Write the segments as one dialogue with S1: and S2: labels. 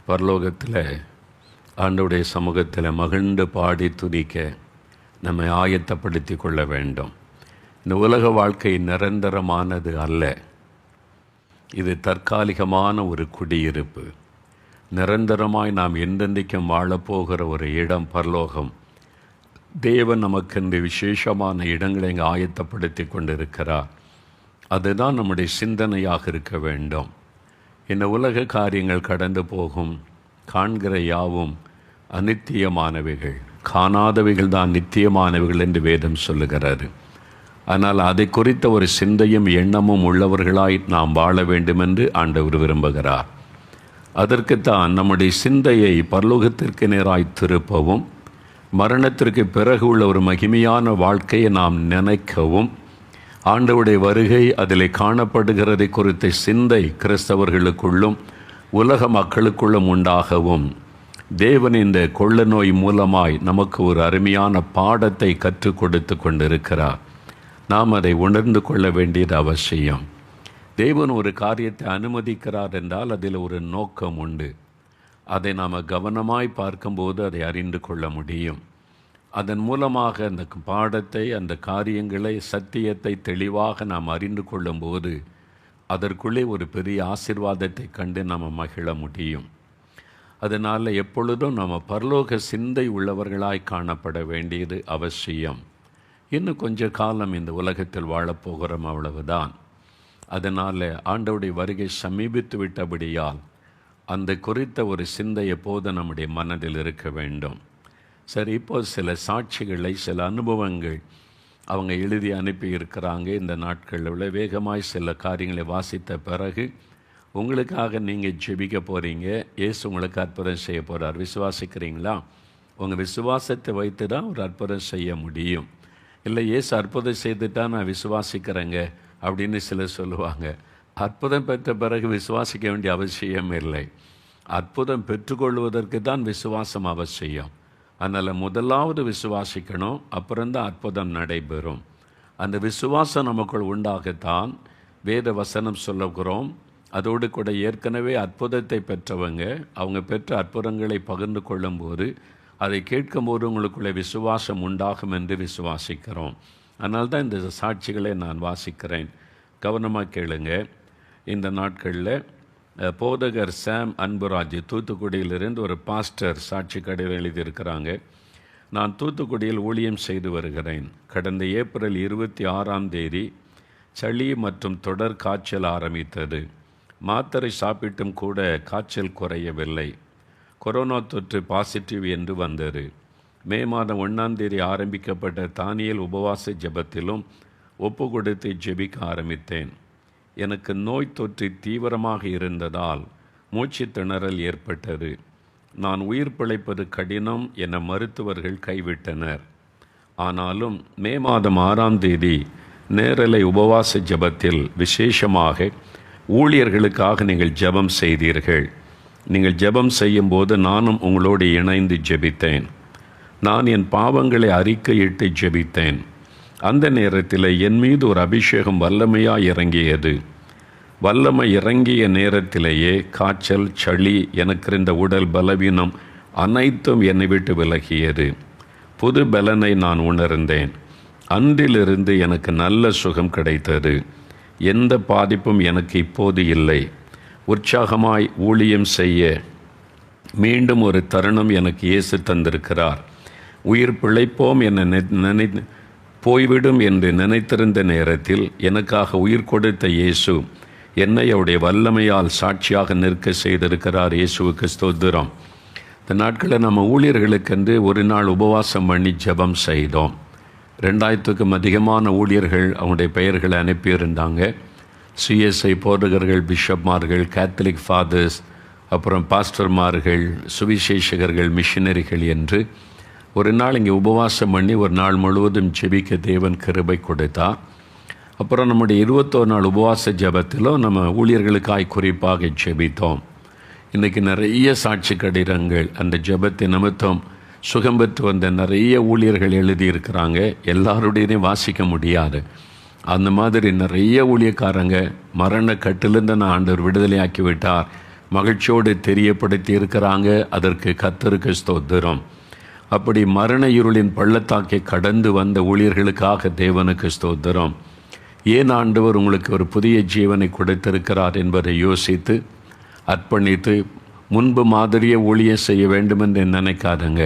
S1: பரலோகத்தில் ஆண்டவருடைய சமூகத்தில் மகிழ்ந்து பாடி துதிக்க நம்மை ஆயத்தப்படுத்தி கொள்ள வேண்டும். இந்த உலக வாழ்க்கை நிரந்தரமானது அல்ல. இது தற்காலிகமான ஒரு குடியிருப்பு. நிரந்தரமாய் நாம் எந்தெந்தைக்கும் வாழப்போகிற ஒரு இடம் பரலோகம். தேவன் நமக்கென்று விசேஷமான இடங்களை இங்கே ஆயத்தப்படுத்தி கொண்டிருக்கிறார். அதுதான் நம்முடைய சிந்தனையாக இருக்க வேண்டும். இந்த உலக காரியங்கள் கடந்து போகும். காண்கிற யாவும் அநித்தியமானவைகள், காணாதவைகள் தான் நித்தியமானவைகள் என்று வேதம் சொல்லுகிறாரு. ஆனால் அதை குறித்த ஒரு சிந்தையும் எண்ணமும் உள்ளவர்களாய் நாம் வாழ வேண்டுமென்று ஆண்டவர் விரும்புகிறார். அதற்குத்தான் நம்முடைய சிந்தையை பரலோகத்திற்கு நேராய் திருப்பவும், மரணத்திற்கு பிறகு உள்ள ஒரு மகிமையான வாழ்க்கையை நாம் நினைக்கவும், ஆண்டவருடைய வருகை அதில் காணப்படுகிறதை குறித்த சிந்தை கிறிஸ்தவர்களுக்குள்ளும் உலக மக்களுக்குள்ளும் உண்டாகவும், தேவன் இந்த கொள்ள நோய் மூலமாய் நமக்கு ஒரு அருமையான பாடத்தை கற்றுக் கொடுத்து கொண்டிருக்கிறார். நாம் அதை உணர்ந்து கொள்ள வேண்டியது அவசியம். தேவன் ஒரு காரியத்தை அனுமதிக்கிறார் என்றால் அதில் ஒரு நோக்கம் உண்டு. அதை நாம் கவனமாய் பார்க்கும்போது அதை அறிந்து கொள்ள முடியும். அதன் மூலமாக அந்த பாடத்தை, அந்த காரியங்களை, சத்தியத்தை தெளிவாக நாம் அறிந்து கொள்ளும்போது அதற்குள்ளே ஒரு பெரிய ஆசீர்வாதத்தை கண்டு நாம் மகிழ முடியும். அதனால் எப்பொழுதும் நம்ம பரலோக சிந்தை உள்ளவர்களாய் காணப்பட வேண்டியது அவசியம். இன்னும் கொஞ்ச காலம் இந்த உலகத்தில் வாழப்போகிறோம், அவ்வளவுதான். அதனால் ஆண்டவருடைய வருகை சமீபித்து விட்டபடியால் அந்த குறித்த ஒரு சிந்தை எப்போது நம்முடைய மனதில் இருக்க வேண்டும். சரி, இப்போது சில சாட்சிகளை, சில அனுபவங்கள் அவங்க எழுதி அனுப்பி இருக்கிறாங்க. இந்த நாட்களில் வேகமாய் சில காரியங்களை வாசித்த பிறகு உங்களுக்காக நீங்கள் ஜெபிக்க போகிறீங்க. இயேசு உங்களுக்கு அற்புதம் செய்ய போகிறார். விசுவாசிக்கிறீங்களா? உங்கள் விசுவாசத்தை வைத்து தான் ஒரு அற்புதம் செய்ய முடியும். இல்லை, இயேசு அற்புதம் செய்துட்டா நான் விசுவாசிக்கிறேங்க அப்படின்னு சிலர் சொல்லுவாங்க. அற்புதம் பெற்ற பிறகு விசுவாசிக்க வேண்டிய அவசியம் இல்லை. அற்புதம் பெற்றுக்கொள்வதற்கு தான் விசுவாசம் அவசியம். அதனால் முதலாவது விசுவாசிக்கணும், அப்புறம்தான் அற்புதம் நடைபெறும். அந்த விசுவாசம் நமக்குள் உண்டாகத்தான் வேத வசனம் சொல்லுகிறோம். அதோடு கூட ஏற்கனவே அற்புதத்தை பெற்றவங்க அவங்க பெற்ற அற்புதங்களை பகிர்ந்து கொள்ளும்போது, அதை கேட்கும்போது உங்களுக்குள்ளே விசுவாசம் உண்டாகும் என்று விசுவாசிக்கிறோம். அதனால தான் இந்த சாட்சிகளை நான் வாசிக்கிறேன். கவனமாக கேளுங்க. இந்த நாட்களில் போதகர் சாம் அன்புராஜ் தூத்துக்குடியிலிருந்து ஒரு பாஸ்டர் சாட்சி கடிதம் எழுதியிருக்கிறாங்க. நான் தூத்துக்குடியில் ஊழியம் செய்து வருகிறேன். கடந்த ஏப்ரல் 26 சளி மற்றும் தொடர் காய்ச்சல் ஆரம்பித்தது. மாத்திரை சாப்பிட்டும் கூட காய்ச்சல் குறையவில்லை. கொரோனா தொற்று பாசிட்டிவ் என்று வந்தது. மே மாதம் 1 ஆரம்பிக்கப்பட்ட தானியல் உபவாச ஜெபத்திலும் ஒப்பு கொடுத்து ஜெபிக்க ஆரம்பித்தேன். எனக்கு நோய் தொற்று தீவிரமாக இருந்ததால் மூச்சு திணறல் ஏற்பட்டது. நான் உயிர் பிழைப்பது கடினம் என மருத்துவர்கள் கைவிட்டனர். ஆனாலும் மே மாதம் 6 நேரலை உபவாச ஜெபத்தில் விசேஷமாக ஊழியர்களுக்காக நீங்கள் ஜெபம் செய்தீர்கள். நீங்கள் ஜெபம் செய்யும்போது நானும் உங்களோடு இணைந்து ஜெபித்தேன். நான் என் பாவங்களை அறிக்கையிட்டு ஜெபித்தேன். அந்த நேரத்தில் என் மீது ஒரு அபிஷேகம் வல்லமையாக இறங்கியது. வல்லமை இறங்கிய நேரத்திலேயே காய்ச்சல், சளி, எனக்கு இருந்த உடல் பலவீனம் அனைத்தும் என்னை விட்டு விலகியது. புது பலனை நான் உணர்ந்தேன். அன்றிலிருந்து எனக்கு நல்ல சுகம் கிடைத்தது. எந்த பாதிப்பும் எனக்கு இப்போது இல்லை. உற்சாகமாய் ஊழியம் செய்ய மீண்டும் ஒரு தருணம் எனக்கு இயேசு தந்திருக்கிறார். உயிர் பிழைப்போம் என போய்விடும் என்று நினைத்திருந்த நேரத்தில் எனக்காக உயிர் கொடுத்த இயேசு என்னை அவருடைய வல்லமையால் சாட்சியாக நிற்க செய்திருக்கிறார். இயேசுவுக்கு ஸ்தோத்திரம். இந்த நாட்களில் நம்ம ஊழியர்களுக்கென்று ஒரு நாள் உபவாசம் பண்ணி ஜெபம் செய்தோம். 2000க்கும் அதிகமான ஊழியர்கள் அவங்களுடைய பெயர்களை அனுப்பியிருந்தாங்க. சிஎஸ்ஐ போதகர்கள், பிஷப்மார்கள், கேத்தலிக் ஃபாதர்ஸ், அப்புறம் பாஸ்டர்மார்கள், சுவிசேஷகர்கள், மிஷினரிகள் என்று ஒரு நாள் இங்கே உபவாசம் பண்ணி ஒரு நாள் முழுவதும் ஜெபிக்க தேவன் கிருபை கொடுத்தார். அப்புறம் நம்முடைய 21 நாள் உபவாச ஜெபத்திலும் நம்ம ஊழியர்களுக்காய் குறிப்பாக ஜெபித்தோம். இன்றைக்கி நிறைய சாட்சி கடிதங்கள் அந்த ஜெபத்தை நிமித்தம் சுகம் பெற்று வந்த நிறைய ஊழியர்கள் எழுதியிருக்கிறாங்க. எல்லாருடையதையும் வாசிக்க முடியாது. அந்த மாதிரி நிறைய ஊழியக்காரங்க மரண கட்டிலிருந்து நான் ஆண்டவர் விடுதலை ஆக்கி விட்டார், மகிழ்ச்சியோடு தெரியப்படுத்தி இருக்கிறாங்க. அதற்கு கர்த்தருக்கு ஸ்தோத்திரம். அப்படி மரண இருளின் பள்ளத்தாக்கை கடந்து வந்த ஊழியர்களுக்காக தேவனுக்கு ஸ்தோத்திரம். ஏன் ஆண்டவர் உங்களுக்கு ஒரு புதிய ஜீவனை கொடுத்திருக்கிறார் என்பதை யோசித்து அர்ப்பணித்து முன்பு மாதிரியே ஊழியம் செய்ய வேண்டுமென்று நினைக்காதங்க.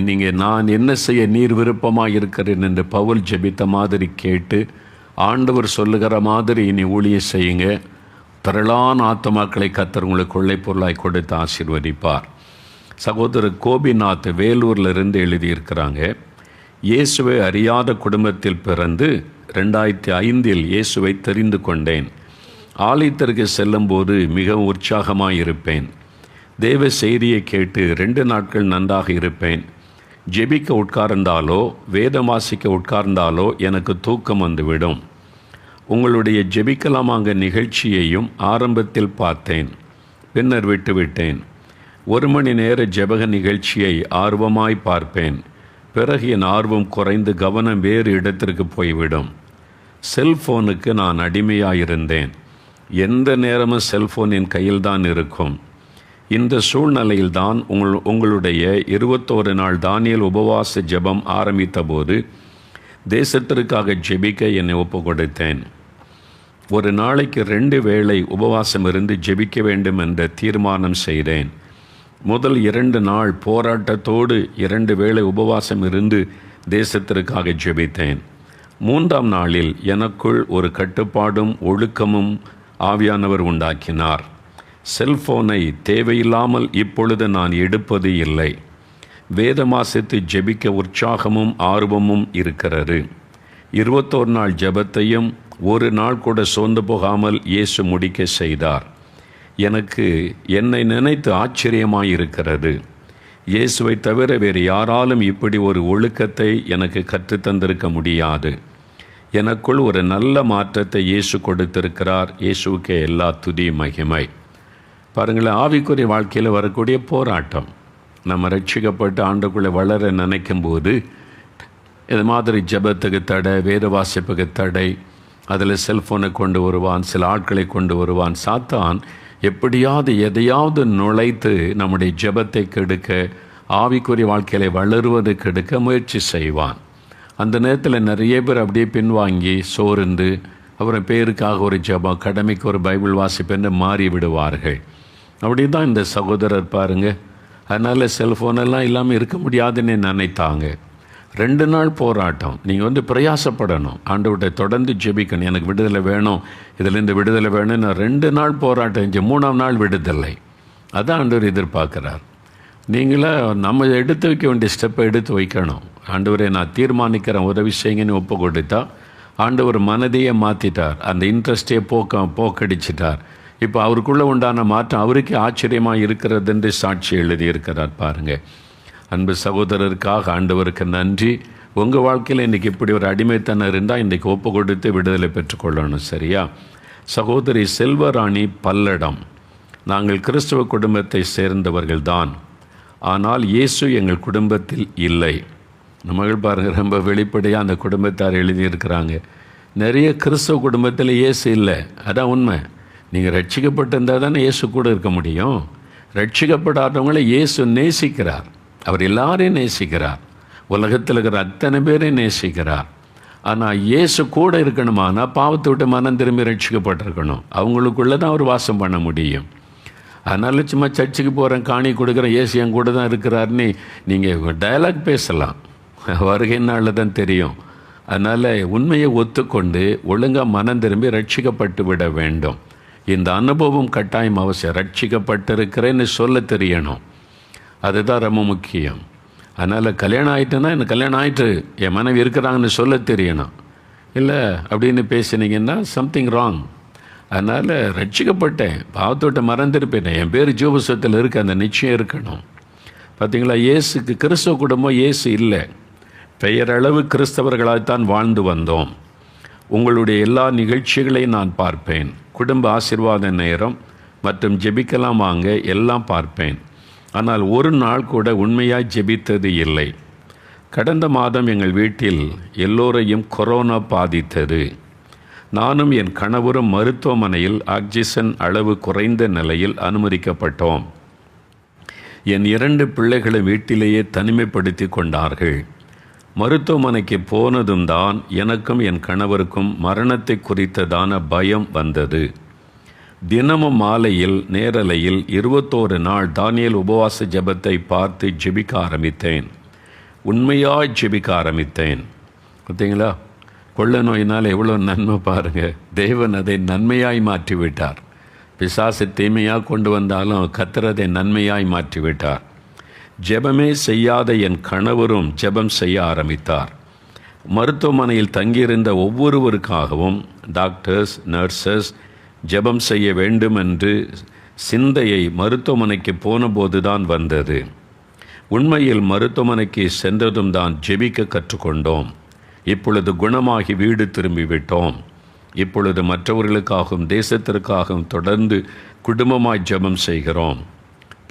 S1: நீங்கள் நான் என்ன செய்ய நீர் விருப்பமாக இருக்கிறேன் என்று பவுல் ஜெபித்த மாதிரி கேட்டு ஆண்டவர் சொல்லுகிற மாதிரி இனி ஊழியம் செய்யுங்க. திரளான ஆத்துமாக்களை கர்த்தர் உங்களுக்கு கொள்ளை பொருளாய் கொடுத்து ஆசீர்வதிப்பார். சகோதரர் கோபிநாத் வேலூரிலிருந்து எழுதியிருக்கிறாங்க. இயேசுவை அறியாத குடும்பத்தில் பிறந்து 2005 இயேசுவை தெரிந்து கொண்டேன். ஆலயத்திற்கு செல்லும்போது மிகவும் உற்சாகமாக இருப்பேன். தேவ செய்தியை கேட்டு 2 நாட்கள் நன்றாக இருப்பேன். ஜெபிக்க உட்கார்ந்தாலோ வேதம் வாசிக்க உட்கார்ந்தாலோ எனக்கு தூக்கம் வந்துவிடும். உங்களுடைய ஜெபிக்கலாமாங்க நிகழ்ச்சியையும் ஆரம்பத்தில் பார்த்தேன், பின்னர் விட்டுவிட்டேன். 1 மணி நேர ஜெபக நிகழ்ச்சியை ஆர்வமாய் பார்ப்பேன். பிறகு என் ஆர்வம் குறைந்து கவனம் வேறு இடத்திற்கு போய்விடும். செல்ஃபோனுக்கு நான் அடிமையாயிருந்தேன். எந்த நேரமும் செல்ஃபோன் என் கையில்தான் இருக்கும். இந்த சூழ்நிலையில்தான் உங்களுடைய 21 நாள் தானியேல் உபவாச ஜெபம் ஆரம்பித்த போது தேசத்திற்காக ஜெபிக்க என்னை ஒப்பு கொடுத்தேன். ஒரு நாளைக்கு 2 வேளை உபவாசம் இருந்து ஜெபிக்க வேண்டும் என்ற தீர்மானம் செய்தேன். முதல் 2 நாள் போராட்டத்தோடு 2 வேளை உபவாசம் இருந்து தேசத்திற்காக ஜெபித்தேன். 3ஆம் நாளில் எனக்குள் ஒரு கட்டுப்பாடும் ஒழுக்கமும் ஆவியானவர் உண்டாக்கினார். செல்போனை தேவையில்லாமல் இப்பொழுது நான் எடுப்பது இல்லை. வேதமாசித்து ஜெபிக்க உற்சாகமும் ஆர்வமும் இருக்கிறது. 21 நாள் ஜெபத்தையும் ஒரு நாள் கூட சோர்ந்து போகாமல் இயேசு முடிக்க செய்தார். எனக்கு என்னை நினைத்து ஆச்சரியமாயிருக்கிறது. இயேசுவை தவிர வேறு யாராலும் இப்படி ஒரு ஒழுக்கத்தை எனக்கு கற்றுத்தந்திருக்க முடியாது. எனக்குள் ஒரு நல்ல மாற்றத்தை இயேசு கொடுத்திருக்கிறார். இயேசுவுக்கே எல்லா துதி மகிமை. பாருங்களேன், ஆவிக்குரிய வாழ்க்கையில் வரக்கூடிய போராட்டம். நம்ம ரட்சிக்கப்பட்டு ஆண்டுக்குள்ளே வளர நினைக்கும் போது இது மாதிரி ஜெபத்துக்கு தடை, வேத வாசிப்புக்கு தடை, அதில் செல்ஃபோனை கொண்டு வருவான், சில ஆட்களை கொண்டு வருவான். சாத்தான் எப்படியாவது எதையாவது நுழைத்து நம்முடைய ஜெபத்தை கெடுக்க, ஆவிக்குரிய வாழ்க்கையில் வளருவது கெடுக்க முயற்சி செய்வான். அந்த நேரத்தில் நிறைய பேர் அப்படியே பின்வாங்கி சோர்ந்து அப்புறம் பேருக்காக ஒரு ஜெபம், கடமைக்கு ஒரு பைபிள் வாசிப்பென்று மாறி விடுவார்கள். அப்படி தான் இந்த சகோதரர் பாருங்கள். அதனால் செல்ஃபோனெல்லாம் இல்லாமல் இருக்க முடியாதுன்னு நினைத்தாங்க. 2 நாள் போராட்டம். நீங்கள் பிரயாசப்படணும், ஆண்டவர்கிட்ட தொடர்ந்து ஜெபிக்கணும். எனக்கு விடுதலை வேணும், இதிலேருந்து விடுதலை வேணும். நான் 2 நாள் போராட்டம் செஞ்சு 3ஆம் நாள் விடுதலை. அதான் ஆண்டவர் எதிர்பார்க்குறார். நீங்களே நம்ம எடுத்து வைக்க வேண்டிய ஸ்டெப்பை எடுத்து வைக்கணும். ஆண்டவரை நான் தீர்மானிக்கிறேன், உதவி செய்யுங்கன்னு ஒப்பு கொடுத்தா ஆண்டவர் மனதையே மாற்றிட்டார். அந்த இன்ட்ரெஸ்டே போக்கடிச்சிட்டார். இப்போ அவருக்குள்ளே உண்டான மாற்றம் அவருக்கே ஆச்சரியமாக இருக்கிறது என்று சாட்சி எழுதியிருக்கிறார். பாருங்கள், அன்பு சகோதரருக்காக ஆண்டவருக்கு நன்றி. உங்கள் வாழ்க்கையில் இன்றைக்கி இப்படி ஒரு அடிமைத்தனம் இருந்தால் இன்றைக்கி ஒப்பு கொடுத்து விடுதலை பெற்றுக்கொள்ளணும். சரியா? சகோதரி செல்வராணி பல்லடம், நாங்கள் கிறிஸ்தவ குடும்பத்தை சேர்ந்தவர்கள்தான், ஆனால் இயேசு எங்கள் குடும்பத்தில் இல்லை. நம்மகள் பாருங்கள், ரொம்ப வெளிப்படையாக அந்த குடும்பத்தார் எழுதியிருக்கிறாங்க. நிறைய கிறிஸ்தவ குடும்பத்தில் இயேசு இல்லை. அதான் உண்மை. நீங்கள் ரட்சிக்கப்பட்டிருந்தால் தானே இயேசு கூட இருக்க முடியும். ரட்சிக்கப்படாதவங்களை இயேசு நேசிக்கிறார். அவர் எல்லாரையும் நேசிக்கிறார். உலகத்தில் இருக்கிற அத்தனை பேரையும் நேசிக்கிறார். ஆனால் இயேசு கூட இருக்கணுமானா பாவத்தை விட்டு மனம் திரும்பி ரட்சிக்கப்பட்டிருக்கணும். அவங்களுக்குள்ளே தான் அவர் வாசம் பண்ண முடியும். அதனால் சும்மா சர்ச்சுக்கு போகிறேன், காணி கொடுக்குறேன், இயேசு என் கூட தான் இருக்கிறாருன்னு நீங்கள் டயலாக் பேசலாம், வருகை நாளில் தான் தெரியும். அதனால் உண்மையை ஒத்துக்கொண்டு ஒழுங்காக மனம் திரும்பி ரட்சிக்கப்பட்டு விட வேண்டும். இந்த அனுபவம் கட்டாயம் அவசியம். ரட்சிக்கப்பட்டிருக்கிறேன்னு சொல்ல தெரியணும். அதுதான் ரொம்ப முக்கியம். அதனால் கல்யாணம் ஆகிட்டுன்னா எனக்கு கல்யாணம் ஆகிட்டு என் மனைவி இருக்கிறாங்கன்னு சொல்ல தெரியணும். இல்லை அப்படின்னு பேசினீங்கன்னா சம்திங் ராங். அதனால் ரட்சிக்கப்பட்டேன், பாவத்தோட்ட மறந்துருப்பேன், என் பேர் ஜீவபுஸ்தகத்தில் இருக்க அந்த நிச்சயம் இருக்கணும். பார்த்தீங்களா, இயேசுக்கு கிறிஸ்தவ குடும்பம் இயேசு இல்லை. பெயரளவு கிறிஸ்தவர்களாகத்தான் வாழ்ந்து வந்தோம். உங்களுடைய எல்லா நிகழ்ச்சிகளையும் நான் பார்ப்பேன். குடும்ப ஆசீர்வாத நேரம் மற்றும் ஜெபிக்கலாம் வாங்க எல்லாம் பார்ப்பேன். ஆனால் ஒரு நாள் கூட உண்மையாக ஜெபித்தது இல்லை. கடந்த மாதம் எங்கள் வீட்டில் எல்லோரையும் கொரோனா பாதித்தது. நானும் என் கணவரும் மருத்துவமனையில் ஆக்சிஜன் அளவு குறைந்த நிலையில் அனுமதிக்கப்பட்டோம். என் 2 பிள்ளைகளை வீட்டிலேயே தனிமைப்படுத்தி கொண்டார்கள். மருத்துவமனைக்கு போனதும் தான் எனக்கும் என் கணவருக்கும் மரணத்தை குறித்ததான பயம் வந்தது. தினமும் மாலையில் நேரலையில் 21 நாள் தானியேல் உபவாச ஜெபத்தை பார்த்து ஜெபிக்க ஆரம்பித்தேன். உண்மையாய் ஜெபிக்க ஆரம்பித்தேன். பார்த்தீங்களா, கொள்ள நோயினால் எவ்வளோ நன்மை பாருங்கள். தேவன் அதை நன்மையாய் மாற்றிவிட்டார். பிசாசு தீமையாக கொண்டு வந்தாலும் கர்த்தர் அதை நன்மையாய் மாற்றிவிட்டார். ஜெபமே செய்யாத என் கணவரும் ஜெபம் செய்ய ஆரம்பித்தார். மருத்துவமனையில் தங்கியிருந்த ஒவ்வொருவருக்காகவும் டாக்டர்ஸ், நர்சஸ் ஜெபம் செய்ய வேண்டும் என்று சிந்தையை மருத்துவமனைக்கு போனபோது தான் வந்தது. உண்மையில் மருத்துவமனைக்கு சென்றதும் தான் ஜெபிக்க கற்றுக்கொண்டோம். இப்பொழுது குணமாகி வீடு திரும்பிவிட்டோம். இப்பொழுது மற்றவர்களுக்காகவும் தேசத்திற்காகவும் தொடர்ந்து குடும்பமாய் ஜெபம் செய்கிறோம்.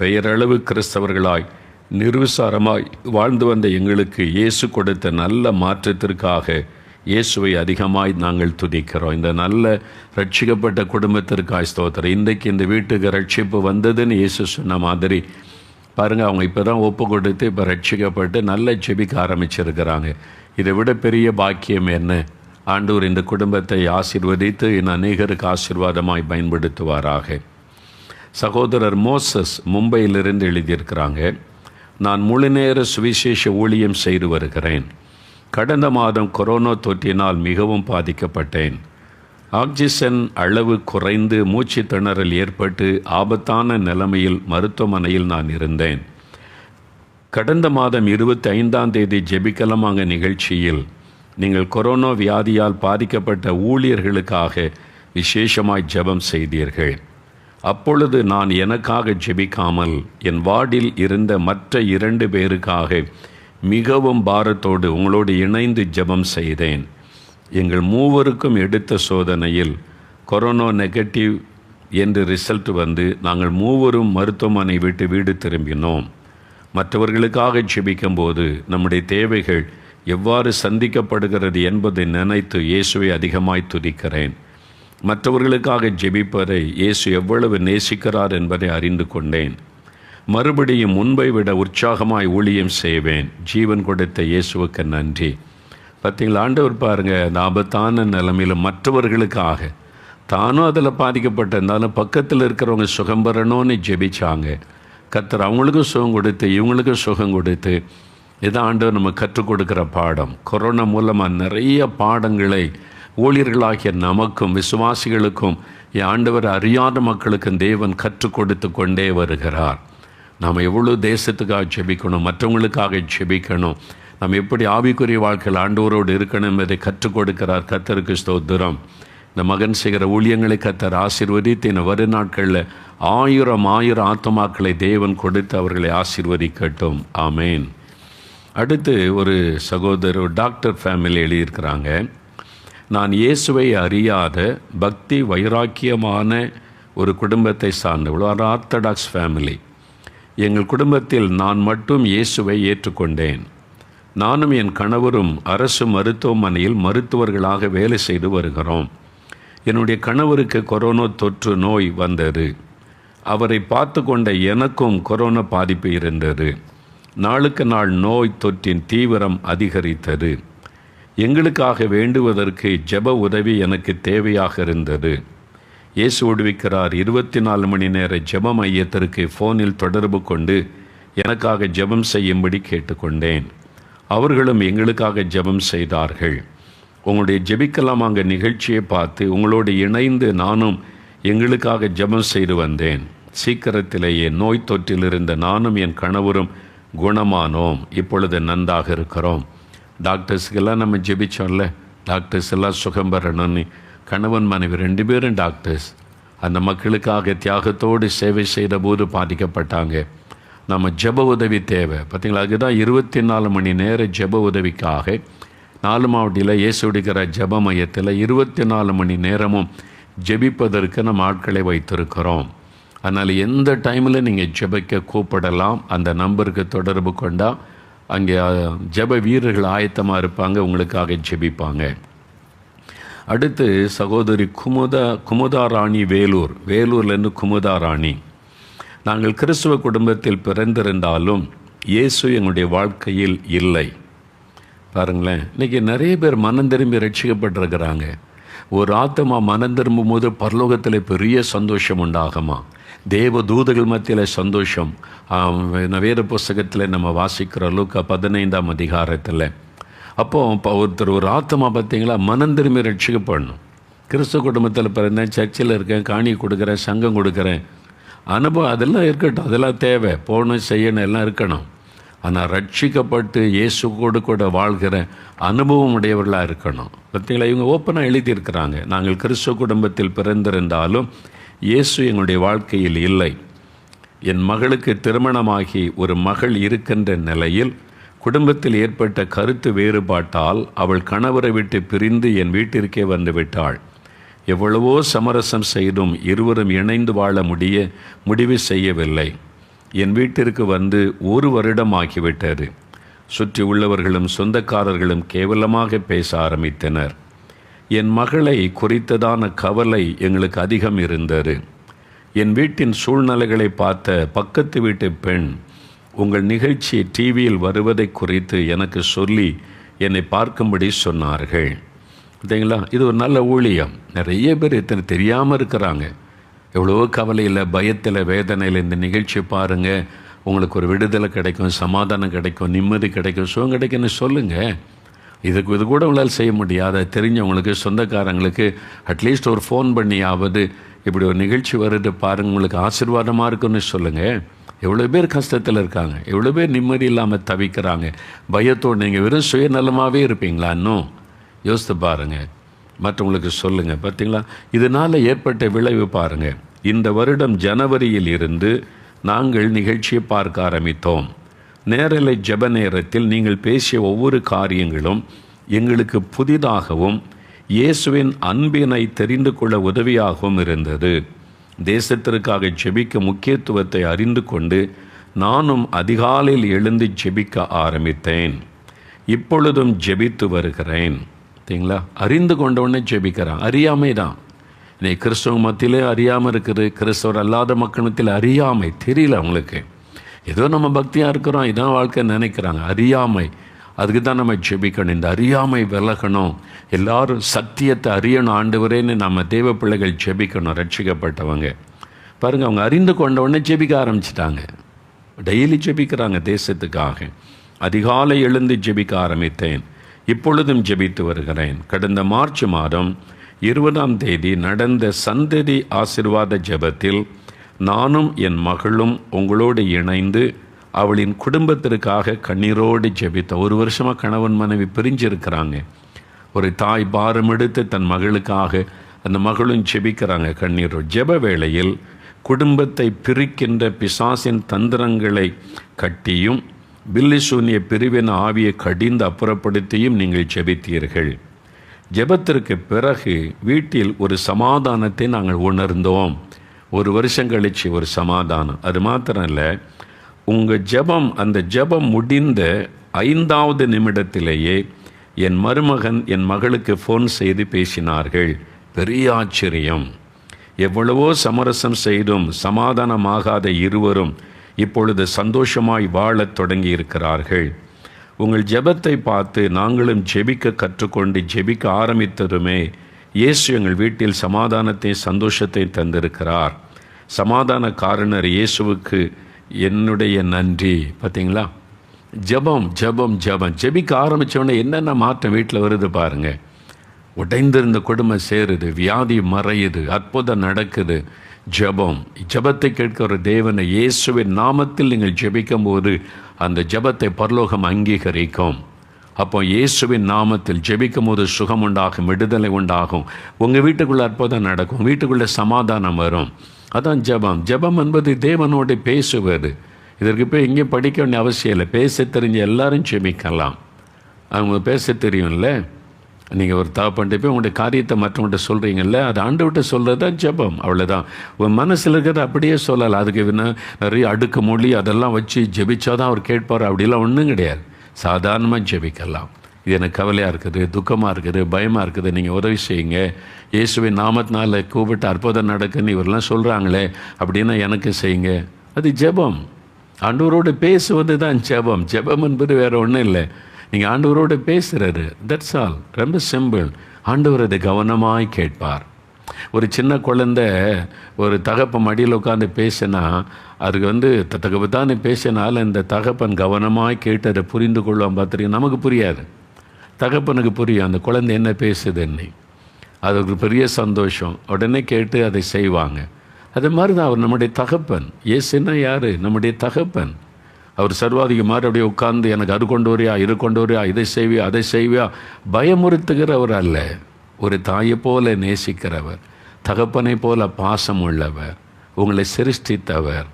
S1: பெயரளவு கிறிஸ்தவர்களாய் நிர்விசாரமாய் வாழ்ந்து வந்த எங்களுக்கு இயேசு கொடுத்த நல்ல மாற்றத்திற்காக இயேசுவை அதிகமாய் நாங்கள் துதிக்கிறோம். இந்த நல்ல ரட்சிக்கப்பட்ட குடும்பத்திற்காய் ஸ்தோத்திரம். இன்றைக்கு இந்த வீட்டுக்கு ரட்சிப்பு வந்ததுன்னு இயேசு சொன்ன மாதிரி பாருங்கள், அவங்க இப்போ தான் ஒப்பு கொடுத்து இப்போ ரட்சிக்கப்பட்டு நல்ல ஜெபிக்க ஆரம்பிச்சிருக்கிறாங்க. இதை விட பெரிய பாக்கியம் என்ன? ஆண்டவர் இந்த குடும்பத்தை ஆசீர்வதித்து இன்னும் அநேகருக்கு ஆசீர்வாதமாய் பயன்படுத்துவாராக. சகோதரர் மோசஸ் மும்பையிலிருந்து எழுதியிருக்கிறாங்க. நான் முழுநேர சுவிசேஷ ஊழியம் செய்து வருகிறேன். கடந்த மாதம் கொரோனா தொற்றினால் மிகவும் பாதிக்கப்பட்டேன். ஆக்சிஜன் அளவு குறைந்து மூச்சு திணறல் ஏற்பட்டு ஆபத்தான நிலைமையில் மருத்துவமனையில் நான் இருந்தேன். கடந்த மாதம் 25ஆம் தேதி ஜெபிக்கலமாங்க நிகழ்ச்சியில் நீங்கள் கொரோனா வியாதியால் பாதிக்கப்பட்ட ஊழியர்களுக்காக விசேஷமாய் ஜெபம் செய்தீர்கள். அப்பொழுது நான் எனக்காக ஜெபிக்காமல் என் வார்டில் இருந்த மற்ற 2 பேருக்காக மிகவும் பாரத்தோடு உங்களோடு இணைந்து ஜெபம் செய்தேன். எங்கள் மூவருக்கும் எடுத்த சோதனையில் கொரோனா நெகட்டிவ் என்று ரிசல்ட் வந்து நாங்கள் மூவரும் மருத்துவமனை விட்டு வீடு திரும்பினோம். மற்றவர்களுக்காக ஜெபிக்கும்போது நம்முடைய தேவைகள் எவ்வாறு சந்திக்கப்படுகிறது என்பதை நினைத்து இயேசுவை அதிகமாய் துதிக்கிறேன். மற்றவர்களுக்காக ஜெபிப்பதை இயேசு எவ்வளவு நேசிக்கிறார் என்பதை அறிந்து கொண்டேன். மறுபடியும் முன்பை விட உற்சாகமாய் ஊழியம் செய்வேன். ஜீவன் கொடுத்த இயேசுவுக்கு நன்றி. பார்த்தீங்களா, ஆண்டவர் பாருங்கள், அந்த ஆபத்தான நிலைமையில் மற்றவர்களுக்காக தானும் அதில் பாதிக்கப்பட்டிருந்தாலும் பக்கத்தில் இருக்கிறவங்க சுகம் பெறணும்னு ஜெபிச்சாங்க. கர்த்தர் அவங்களுக்கும் சுகம் கொடுத்து இவங்களுக்கும் சுகம் கொடுத்து இதான் ஆண்டவர் நம்ம கற்றுக் கொடுக்குற பாடம். கொரோனா மூலமாக நிறைய பாடங்களை ஊழியர்களாகிய நமக்கும் விசுவாசிகளுக்கும் ஆண்டவர் அறியாத மக்களுக்கும் தேவன் கற்றுக் கொடுத்து கொண்டே வருகிறார். நாம் எவ்வளோ தேசத்துக்காக ஜெபிக்கணும், மற்றவங்களுக்காக ஜெபிக்கணும், நம்ம எப்படி ஆவிக்குரிய வாழ்க்கையில் ஆண்டவரோடு இருக்கணும் என்பதை கற்றுக் கொடுக்கிறார். கர்த்தருக்கு ஸ்தோத்திரம். இந்த மகன் செய்கிற ஊழியங்களை கர்த்தர் ஆசீர்வதித்து இந்த வரும் நாட்களில் 1000 ஆத்துமாக்களை தேவன் கொடுத்து அவர்களை ஆசீர்வதிக்கட்டும். ஆமேன். அடுத்து ஒரு சகோதரர் டாக்டர் ஃபேமிலி எழுதியிருக்கிறாங்க. நான் இயேசுவை அறியாத பக்தி வைராக்கியமான ஒரு குடும்பத்தை சார்ந்தவள், ஒரு ஆர்த்தடாக்ஸ் ஃபேமிலி. எங்கள் குடும்பத்தில் நான் மட்டும் இயேசுவை ஏற்றுக்கொண்டேன். நானும் என் கணவரும் அரசு மருத்துவமனையில் மருத்துவர்களாக வேலை செய்து வருகிறோம். என்னுடைய கணவருக்கு கொரோனா தொற்று நோய் வந்தது. அவரை பார்த்து கொண்ட எனக்கும் கொரோனா பாதிப்பு இருந்தது. நாளுக்கு நாள் நோய் தொற்றின் தீவிரம் அதிகரித்தது. எங்களுக்காக வேண்டுவதற்கு ஜெப உதவி எனக்கு தேவையாக இருந்தது. இயேசு விடுவிக்கிறார் 24 மணி நேர ஜெப மையத்திற்கு ஃபோனில் தொடர்பு கொண்டு எனக்காக ஜெபம் செய்யும்படி கேட்டுக்கொண்டேன். அவர்களும் எங்களுக்காக ஜெபம் செய்தார்கள். உங்களுடைய ஜெபிக்கலாமாங்க நிகழ்ச்சியை பார்த்து உங்களோடு இணைந்து நானும் எங்களுக்காக ஜெபம் செய்து வந்தேன். சீக்கிரத்திலேயே நோய் தொற்றிலிருந்த நானும் என் கணவரும் குணமானோம். இப்பொழுது நன்றாக இருக்கிறோம். டாக்டர்ஸுக்கெல்லாம் நம்ம ஜெபிச்சோம்ல, டாக்டர்ஸ் எல்லாம் சுகம் பெறணும்னு. கணவன் மனைவி 2 பேரும் டாக்டர்ஸ். அந்த மக்களுக்காக தியாகத்தோடு சேவை செய்த போது பாதிக்கப்பட்டாங்க. நம்ம ஜெப உதவி தேவை. பார்த்தீங்களா, அதுதான் 24 மணி நேர ஜெப உதவிக்காக 4 மாவட்டத்தில் இயேசு விடுக்கிற ஜெப மையத்தில் 24 மணி நேரமும் ஜெபிப்பதற்கு நம்ம ஆட்களை வைத்திருக்கிறோம். அதனால் எந்த டைமில் நீங்கள் ஜெபிக்க கூப்பிடலாம். அந்த நம்பருக்கு தொடர்பு கொண்டால் அங்கே ஜெப வீரர்கள் ஆயத்தமாக இருப்பாங்க, உங்களுக்காக ஜெபிப்பாங்க. அடுத்து சகோதரி குமுதா ராணி வேலூர்லேருந்து குமுதா ராணி. நாங்கள் கிறிஸ்துவ குடும்பத்தில் பிறந்திருந்தாலும் இயேசு எங்களுடைய வாழ்க்கையில் இல்லை. பாருங்களேன், இன்றைக்கி நிறைய பேர் மனம் திரும்பி ரட்சிக்கப்பட்டிருக்கிறாங்க. ஒரு ஆத்மா மனம் திரும்பும் போது பரலோகத்தில் பெரிய சந்தோஷம் உண்டாகுமா, தேவ தூதர்கள் மத்தியில் சந்தோஷம். வேத புஸ்தகத்தில் நம்ம வாசிக்கிற லூக்கா 15ஆம் அதிகாரத்தில். அப்போது ஒருத்தர் ஒரு ஆத்மா பார்த்தீங்களா மனம் திரும்பி ரட்சிக்கப்படணும். கிறிஸ்துவ குடும்பத்தில் பிறந்தேன், சர்ச்சில் இருக்கேன், காணி கொடுக்குறேன், சங்கம் கொடுக்குறேன், அனுபவம் அதெல்லாம் இருக்கட்டும், அதெல்லாம் தேவை, போகணும் செய்யணும் எல்லாம் இருக்கணும். ஆனால் ரட்சிக்கப்பட்டு இயேசுவோடு கூட வாழ்கிற அனுபவம் உடையவர்களாக இருக்கணும். பார்த்தீங்களா, இவங்க ஓப்பனாக எழுதியிருக்கிறாங்க, நாங்கள் கிறிஸ்துவ குடும்பத்தில் பிறந்திருந்தாலும் இயேசு எங்களுடைய வாழ்க்கையில் இல்லை. என் மகளுக்கு திருமணமாகி ஒரு மகள் இருக்கின்ற நிலையில் குடும்பத்தில் ஏற்பட்ட கருத்து வேறுபாட்டால் அவள் கணவரை விட்டு பிரிந்து என் வீட்டிற்கே வந்து விட்டாள். எவ்வளவோ சமரசம் செய்தும் இருவரும் இணைந்து வாழ முடிவு செய்யவில்லை. என் வீட்டிற்கு வந்து 1 வருடம் ஆகிவிட்டது. சுற்றி உள்ளவர்களும் சொந்தக்காரர்களும் கேவலமாக பேச ஆரம்பித்தனர். என் மகளை குறித்ததான கவலை எங்களுக்கு அதிகம் இருந்தது. என் வீட்டின் சூழ்நிலைகளை பார்த்த பக்கத்து வீட்டு பெண் உங்கள் நிகழ்ச்சி டிவியில் வருவதை குறித்து எனக்கு சொல்லி என்னை பார்க்கும்படி சொன்னார்கள். பார்த்தீங்களா, இது ஒரு நல்ல ஊழியம். நிறைய பேர் இத்தனை தெரியாமல் இருக்கிறாங்க. எவ்வளோ கவலையில், பயத்தில், வேதனையில் இந்த நிகழ்ச்சி பாருங்கள், உங்களுக்கு ஒரு விடுதலை கிடைக்கும், சமாதானம் கிடைக்கும், நிம்மதி கிடைக்கும், சுகம் கிடைக்கும்னு சொல்லுங்கள். இது கூட உங்களால் செய்ய முடியாத தெரிஞ்சவங்களுக்கு, சொந்தக்காரங்களுக்கு அட்லீஸ்ட் ஒரு ஃபோன் பண்ணியாவது இப்படி ஒரு நிகழ்ச்சி வருது பாருங்கள், உங்களுக்கு ஆசீர்வாதமாக இருக்குன்னு சொல்லுங்கள். எவ்வளோ பேர் கஷ்டத்தில் இருக்காங்க, எவ்வளோ பேர் நிம்மதி இல்லாமல் தவிக்கிறாங்க, பயத்தோடு. நீங்கள் வெறும் சுயநலமாகவே இருப்பீங்களா? இன்னும் யோசித்து பாருங்கள், மற்றவங்களுக்கு சொல்லுங்கள். பார்த்தீங்களா, இதனால் ஏற்பட்ட விளைவு பாருங்கள். இந்த வருடம் ஜனவரியில் இருந்து நாங்கள் நிகழ்ச்சியை பார்க்க ஆரம்பித்தோம். நேரலை ஜெப நேரத்தில் நீங்கள் பேசிய ஒவ்வொரு காரியங்களும் எங்களுக்கு புதிதாகவும் இயேசுவின் அன்பினை தெரிந்து கொள்ள உதவியாகவும் இருந்தது. தேசத்திற்காக ஜெபிக்க முக்கியத்துவத்தை அறிந்து கொண்டு நானும் அதிகாலையில் எழுந்து ஜெபிக்க ஆரம்பித்தேன். இப்பொழுதும் ஜெபித்து வருகிறேன். சரிங்களா, அறிந்து கொண்டவுடனே ஜெபிக்கிறான். அறியாமை தான் இன்னைக்கு கிறிஸ்தவ மத்தியிலே அறியாமல் இருக்குது. கிறிஸ்தவர் அல்லாத மக்கள் மத்தியில் அறியாமை தெரியல அவங்களுக்கு. ஏதோ நம்ம பக்தியாக இருக்கிறோம், இதான் வாழ்க்கை நினைக்கிறாங்க. அறியாமை, அதுக்கு தான் நம்ம ஜெபிக்கணும். இந்த அறியாமை விலகணும், எல்லாரும் சத்தியத்தை அறியணும் ஆண்டவரேன்னு நம்ம தேவ பிள்ளைகள் ஜெபிக்கணும். ரட்சிக்கப்பட்டவங்க பாருங்கள், அவங்க அறிந்து கொண்டவுடனே ஜெபிக்க ஆரம்பிச்சிட்டாங்க. டெய்லி ஜெபிக்கிறாங்க தேசத்துக்காக. அதிகாலை எழுந்து ஜெபிக்க ஆரம்பித்தேன். இப்பொழுதும் ஜெபித்து வருகிறேன். கடந்த மார்ச் மாதம் 20ஆம் தேதி நடந்த சந்ததி ஆசீர்வாத ஜெபத்தில் நானும் என் மகளும் உங்களோடு இணைந்து அவளின் குடும்பத்திற்காக கண்ணீரோடு ஜெபித்த. 1 வருஷமாக கணவன் மனைவி பிரிஞ்சிருக்கிறாங்க. ஒரு தாய் பாரம் எடுத்து தன் மகளுக்காக அந்த மகளும் ஜெபிக்கிறாங்க கண்ணீரோடு. ஜெப வேளையில் குடும்பத்தை பிரிக்கின்ற பிசாசின் தந்திரங்களை கட்டியும் பில்லிசூனிய பிரிவின் ஆவியை கடிந்து அப்புறப்படுத்தியும் நீங்கள் ஜெபித்தீர்கள். ஜெபத்திற்கு பிறகு வீட்டில் ஒரு சமாதானத்தை நாங்கள் உணர்ந்தோம். 1 வருஷம் கழிச்சு ஒரு சமாதானம். அது மாத்திரம் இல்லை, உங்கள் ஜெபம், அந்த ஜெபம் முடிந்த 5வது நிமிடத்திலேயே என் மருமகன் என் மகளுக்கு ஃபோன் செய்து பேசினார்கள். பெரிய ஆச்சரியம். எவ்வளவோ சமரசம் செய்தும் சமாதானமாகாத இருவரும் இப்பொழுது சந்தோஷமாய் வாழத் தொடங்கி இருக்கிறார்கள். உங்கள் ஜெபத்தை பார்த்து நாங்களும் ஜெபிக்க கற்றுக்கொண்டு ஜெபிக்க ஆரம்பித்ததுமே இயேசு எங்கள் வீட்டில் சமாதானத்தை சந்தோஷத்தை தந்திருக்கிறார். சமாதான காரணர் இயேசுவுக்கு என்னுடைய நன்றி. பார்த்தீங்களா, ஜெபம் ஜெபம் ஜெபம் ஜெபிக்க ஆரம்பித்தோடனே என்னென்ன மாற்றம் வீட்டில் வருது பாருங்கள். உடைந்திருந்த குடும்பம் சேருது, வியாதி மறையுது, அற்புதம் நடக்குது. ஜெபத்தை கேட்கிற ஒரு தேவனை இயேசுவின் நாமத்தில் நீங்கள் ஜெபிக்கும் போது அந்த ஜெபத்தை பரலோகம் அங்கீகரிக்கும். அப்போ இயேசுவின் நாமத்தில் ஜெபிக்கும் போது சுகம் உண்டாகும், விடுதலை உண்டாகும். உங்கள் வீட்டுக்குள்ளே அற்புதம் நடக்கும், வீட்டுக்குள்ளே சமாதானம் வரும். அதான் ஜெபம். ஜெபம் என்பது தேவனோடு பேசுவது. இதற்கு போய் எங்கேயும் படிக்க வேண்டிய அவசியம் இல்லை. பேச தெரிஞ்ச எல்லாரும் ஜெபிக்கலாம். அவங்க பேச தெரியும்ல. நீங்கள் ஒரு தகப்பன்ட்டு போய் உங்களுடைய காரியத்தை மற்றவங்கள்ட்ட சொல்கிறீங்கல்ல, அது ஆண்டவர்கிட்ட சொல்கிறது தான் ஜெபம். அவ்வளோதான். உன் மனசில் இருக்கிறத அப்படியே சொல்லலை. அதுக்கு நிறைய அடுக்கு மொழி அதெல்லாம் வச்சு ஜெபிச்சா தான் அவர் கேட்பார், அப்படிலாம் ஒன்றும் கிடையாது. சாதாரணமாக ஜெபிக்கலாம். இது எனக்கு கவலையாக இருக்குது, துக்கமாக இருக்குது, பயமாக இருக்குது, நீங்கள் உதவி செய்யுங்க, இயேசுவின் நாமத்தினால கூப்பிட்டு அற்புதம் நடக்குன்னு இவரெல்லாம் சொல்கிறாங்களே அப்படின்னா எனக்கு செய்யுங்க. அது ஜெபம். ஆண்டவரோடு பேசுவது தான் ஜெபம். ஜெபம் என்பது வேறு ஒன்றும் இல்லை. நீங்கள் ஆண்டவரோடு பேசுகிறாரு, தட்ஸ் ஆல். ரொம்ப சிம்பிள். ஆண்டவர் அதை கவனமாய் கேட்பார். ஒரு சின்ன குழந்தை ஒரு தகப்பன் மடியில் உட்காந்து பேசினா அதுக்கு தகப்பத்தானே பேசினால் இந்த தகப்பன் கவனமாய் கேட்டு அதை புரிந்து கொள்வான். பார்த்துருக்கீங்க? நமக்கு புரியாது, தகப்பனுக்கு புரியும் அந்த குழந்தை என்ன பேசுதுன்னு. அது ஒரு பெரிய சந்தோஷம். உடனே கேட்டு அதை செய்வாங்க. அது மாதிரி தான் அவர் நம்முடைய தகப்பன். இயேசுன்னா யார்? நம்முடைய தகப்பன். அவர் சர்வாதிக மாதிரி அப்படியே உட்கார்ந்து எனக்கு அது கொண்டு வரியா, இது கொண்டு வரியா, இதை செய்வியா, அதை செய்வியா பயமுறுத்துகிறவர் அல்ல. ஒரு தாயை போல நேசிக்கிறவர், தகப்பனை போல பாசம் உள்ளவர், உங்களை சிருஷ்டித்தவர்.